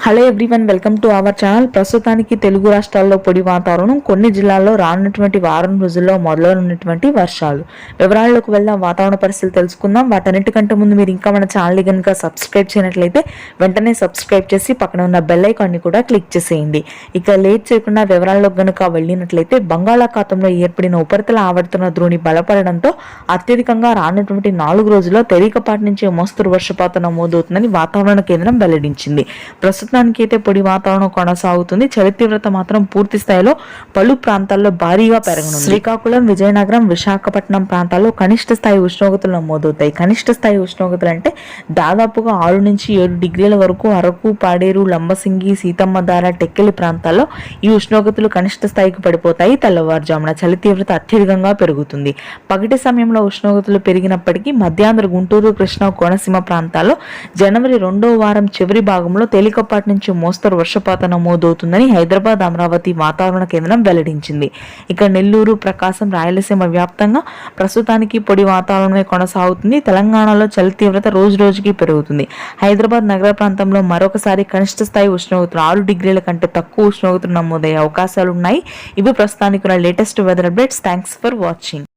Hello everyone, welcome to our channel. ప్రస్తుతానికి తెలుగు రాష్ట్రాల్లో పొడి వాతావరణం, కొన్ని జిల్లాల్లో రానున్నటువంటి వారం రోజుల్లో మొదలైనటువంటి వర్షాలు. వివరాల్లోకి వెళ్దాం, వాతావరణ పరిస్థితులు తెలుసుకుందాం. వాటన్నిటికంటే ముందు మీరు ఇంకా మన ఛానల్ కనుక సబ్స్క్రైబ్ చేయనట్లయితే వెంటనే సబ్స్క్రైబ్ చేసి పక్కన ఉన్న బెల్ ఐకాన్ని కూడా క్లిక్ చేసేయండి. ఇక లేట్ చేయకుండా వివరాల్లోకి కనుక వెళ్ళినట్లయితే, బంగాళాఖాతంలో ఏర్పడిన ఉపరితల ఆవర్తన ద్రోణి బలపడడంతో అత్యధికంగా రానున్నటువంటి 4 రోజుల్లో తేలికపాటి నుంచి మోస్తరు వర్షపాతం నమోదవుతుందని వాతావరణ కేంద్రం వెల్లడించింది. ప్రస్తుతానికి అయితే పొడి వాతావరణం కొనసాగుతుంది. చలి తీవ్రత మాత్రం పూర్తి స్థాయిలో పలు ప్రాంతాల్లో భారీగా పెరగనుంది. శ్రీకాకుళం, విజయనగరం, విశాఖపట్నం ప్రాంతాల్లో కనిష్ట స్థాయి ఉష్ణోగ్రతలు నమోదవుతాయి. కనిష్ట స్థాయి ఉష్ణోగ్రతలు అంటే దాదాపుగా 6 నుంచి 7 డిగ్రీల వరకు అరకు, పాడేరు, లంబసింగి, సీతమ్మధార, టెక్కెలి ప్రాంతాల్లో ఈ ఉష్ణోగ్రతలు కనిష్ట స్థాయికి పడిపోతాయి. తెల్లవారుజామున చలి తీవ్రత అత్యధికంగా పెరుగుతుంది. పగటి సమయంలో ఉష్ణోగ్రతలు పెరిగినప్పటికీ మధ్యాంధ్ర, గుంటూరు, కృష్ణా, కోనసీమ ప్రాంతాల్లో జనవరి 2వ వారం చివరి భాగంలో తేలికపాటి నుంచి మోస్తరు వర్షపాతం నమోదవుతుందని హైదరాబాద్, అమరావతి వాతావరణ కేంద్రం వెల్లడించింది. ఇక నెల్లూరు, ప్రకాశం, రాయలసీమ వ్యాప్తంగా ప్రస్తుతానికి పొడి వాతావరణమే కొనసాగుతుంది. తెలంగాణలో చలి తీవ్రత రోజు రోజుకి పెరుగుతుంది. హైదరాబాద్ నగర ప్రాంతంలో మరొకసారి కనిష్ట స్థాయి ఉష్ణోగ్రతలు 6 డిగ్రీల కంటే తక్కువ ఉష్ణోగ్రతలు నమోదయ్యే అవకాశాలు ఉన్నాయి. ఇవి ప్రస్తుతానికి latest weather updates. Thanks for watching.